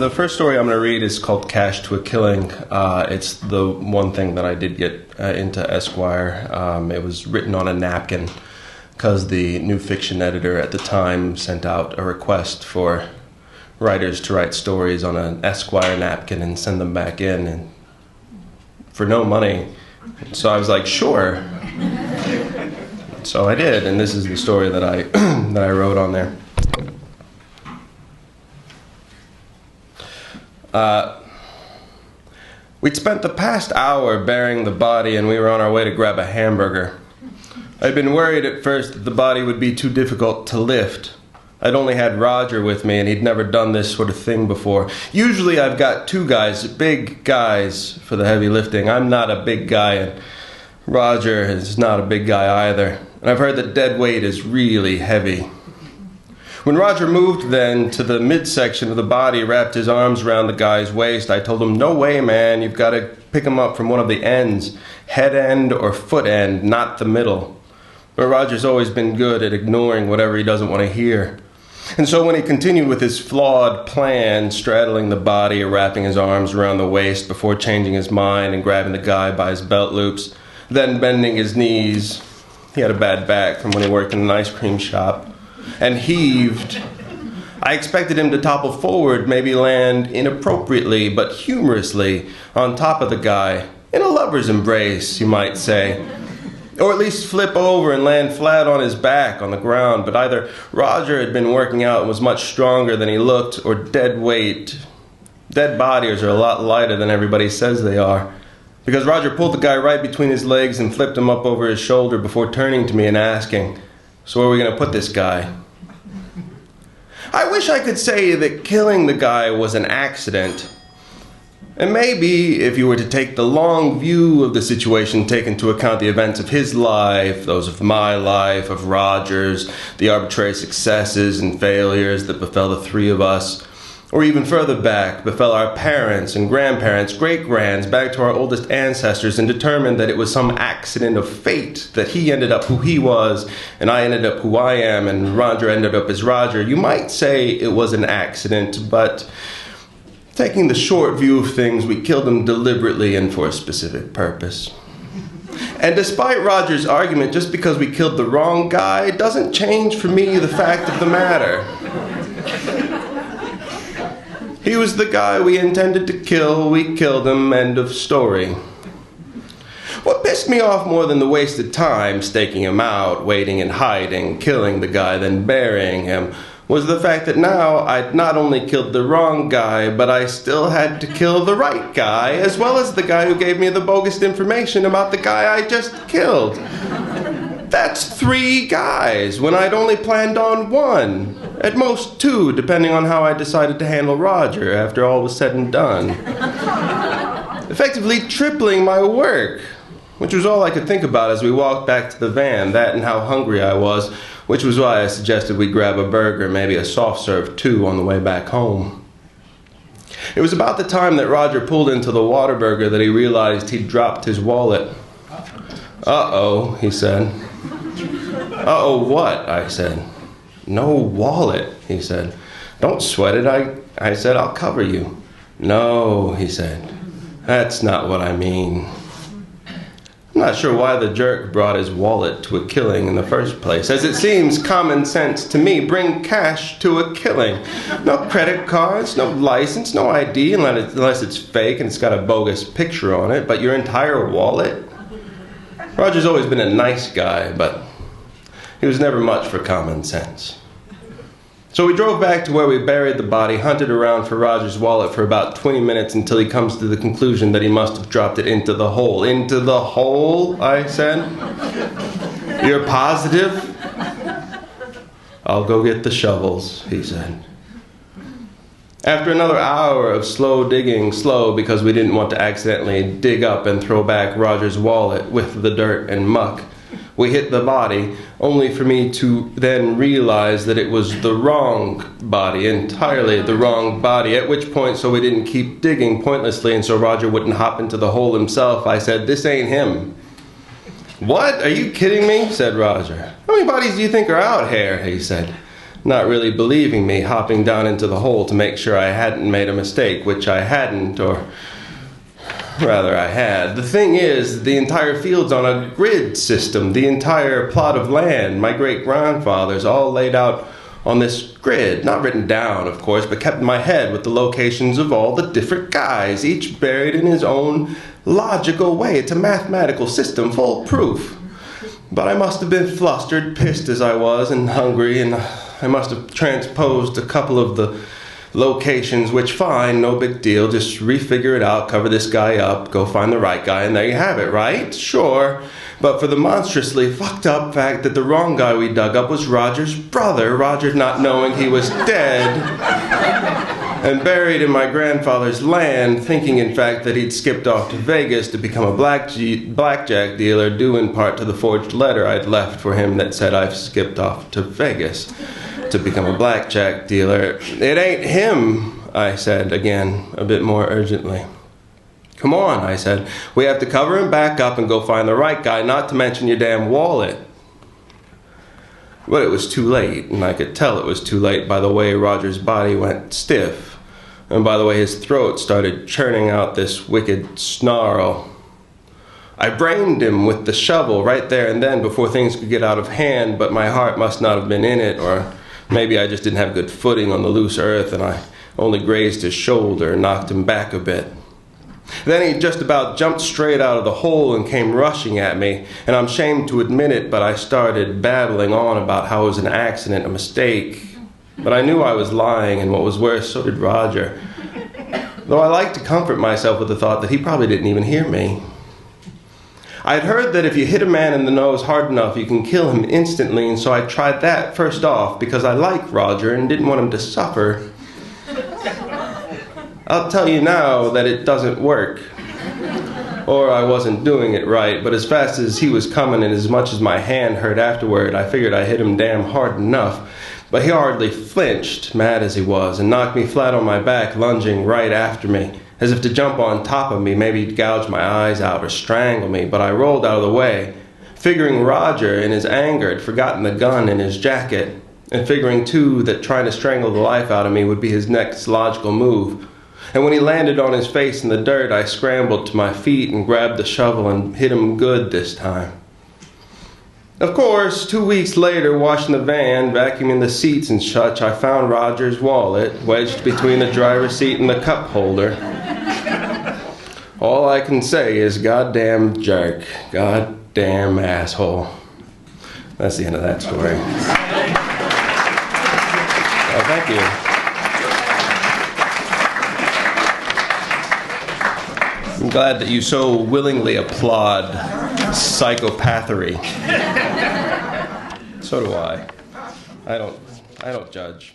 The first story I'm going to read is called Cash to a Killing. It's the one thing that I did get into Esquire. It was written on a napkin because the new fiction editor at the time sent out a request for writers to write stories on an Esquire napkin and send them back in, and for no money. So I was like, sure. So I did, and this is the story that I that I wrote on there. We'd spent the past hour burying the body, and we were on our way to grab a hamburger. I'd been worried at first that the body would be too difficult to lift. I'd only had Roger with me, and he'd never done this sort of thing before. Usually I've got two guys, big guys, for the heavy lifting. I'm not a big guy, and Roger is not a big guy either. And I've heard that dead weight is really heavy. When Roger moved then to the midsection of the body, wrapped his arms around the guy's waist, I told him, no way, man, you've got to pick him up from one of the ends, head end or foot end, not the middle. But Roger's always been good at ignoring whatever he doesn't want to hear. And so when he continued with his flawed plan, straddling the body or wrapping his arms around the waist before changing his mind and grabbing the guy by his belt loops, then bending his knees, he had a bad back from when he worked in an ice cream shop, and heaved. I expected him to topple forward, maybe land inappropriately but humorously on top of the guy, in a lover's embrace, you might say. Or at least flip over and land flat on his back on the ground, but either Roger had been working out and was much stronger than he looked, or dead weight. Dead bodies are a lot lighter than everybody says they are. Because Roger pulled the guy right between his legs and flipped him up over his shoulder before turning to me and asking, so where are we going to put this guy? I wish I could say that killing the guy was an accident. And maybe if you were to take the long view of the situation, take into account the events of his life, those of my life, of Roger's, the arbitrary successes and failures that befell the three of us, or even further back, befell our parents and grandparents, great-grands, back to our oldest ancestors, and determined that it was some accident of fate that he ended up who he was, and I ended up who I am, and Roger ended up as Roger. You might say it was an accident, but taking the short view of things, we killed him deliberately and for a specific purpose. And despite Roger's argument, just because we killed the wrong guy doesn't change for me the fact of the matter. He was the guy we intended to kill, we killed him, end of story. What pissed me off more than the wasted time, staking him out, waiting and hiding, killing the guy, then burying him, was the fact that now I'd not only killed the wrong guy, but I still had to kill the right guy, as well as the guy who gave me the bogus information about the guy I just killed. That's 3 guys, when I'd only planned on 1. At most 2, depending on how I decided to handle Roger after all was said and done. Effectively tripling my work, which was all I could think about as we walked back to the van, that and how hungry I was, which was why I suggested we grab a burger, maybe a soft serve too, on the way back home. It was about the time that Roger pulled into the Whataburger that he realized he'd dropped his wallet. Uh-oh, he said. Uh-oh, what? I said. No wallet, he said. Don't sweat it, I said, I'll cover you. No, he said. That's not what I mean. I'm not sure why the jerk brought his wallet to a killing in the first place, as it seems common sense to me. Bring cash to a killing. No credit cards, no license, no ID, unless it's fake and it's got a bogus picture on it, but your entire wallet? Roger's always been a nice guy, but he was never much for common sense. So we drove back to where we buried the body, hunted around for Roger's wallet for about 20 minutes until he comes to the conclusion that he must have dropped it into the hole. Into the hole, I said. You're positive? I'll go get the shovels, he said. After another hour of slow digging, slow because we didn't want to accidentally dig up and throw back Roger's wallet with the dirt and muck, we hit the body, only for me to then realize that it was the wrong body, entirely the wrong body, at which point, so we didn't keep digging pointlessly and so Roger wouldn't hop into the hole himself, I said, this ain't him. What? Are you kidding me? Said Roger. How many bodies do you think are out here? He said. not really believing me, hopping down into the hole to make sure I hadn't made a mistake, which I hadn't, or rather I had. The thing is, the entire field's on a grid system, the entire plot of land, my great-grandfather's, all laid out on this grid, not written down, of course, but kept in my head with the locations of all the different guys, each buried in his own logical way. It's a mathematical system, foolproof. But I must have been flustered, pissed as I was, and hungry, and I must have transposed a couple of the locations, which fine, no big deal, just refigure it out, cover this guy up, go find the right guy, and there you have it, right? Sure. But for the monstrously fucked up fact that the wrong guy we dug up was Roger's brother, Roger not knowing he was dead and buried in my grandfather's land, thinking in fact that he'd skipped off to Vegas to become a blackjack dealer, due in part to the forged letter I'd left for him that said I've skipped off to Vegas to become a blackjack dealer. It ain't him, I said again, a bit more urgently. Come on, I said. We have to cover him back up and go find the right guy, not to mention your damn wallet. But it was too late, and I could tell it was too late by the way Roger's body went stiff, and by the way his throat started churning out this wicked snarl. I brained him with the shovel right there and then before things could get out of hand, but my heart must not have been in it, or maybe I just didn't have good footing on the loose earth, and I only grazed his shoulder and knocked him back a bit. Then he just about jumped straight out of the hole and came rushing at me, and I'm ashamed to admit it, but I started babbling on about how it was an accident, a mistake. But I knew I was lying, and what was worse, so did Roger. Though I liked to comfort myself with the thought that he probably didn't even hear me. I'd heard that if you hit a man in the nose hard enough, you can kill him instantly, and so I tried that first off, because I liked Roger and didn't want him to suffer. I'll tell you now that it doesn't work. Or I wasn't doing it right, but as fast as he was coming and as much as my hand hurt afterward, I figured I hit him damn hard enough. But he hardly flinched, mad as he was, and knocked me flat on my back, lunging right after me, as if to jump on top of me, maybe gouge my eyes out or strangle me, but I rolled out of the way, figuring Roger, in his anger, had forgotten the gun in his jacket, and figuring, too, that trying to strangle the life out of me would be his next logical move. And when he landed on his face in the dirt, I scrambled to my feet and grabbed the shovel and hit him good this time. Of course, 2 weeks later, washing the van, vacuuming the seats and such, I found Roger's wallet wedged between the driver's seat and the cup holder. All I can say is goddamn jerk, goddamn asshole. That's the end of that story. Oh, thank you. I'm glad that you so willingly applaud psychopathery. So do I. I don't judge.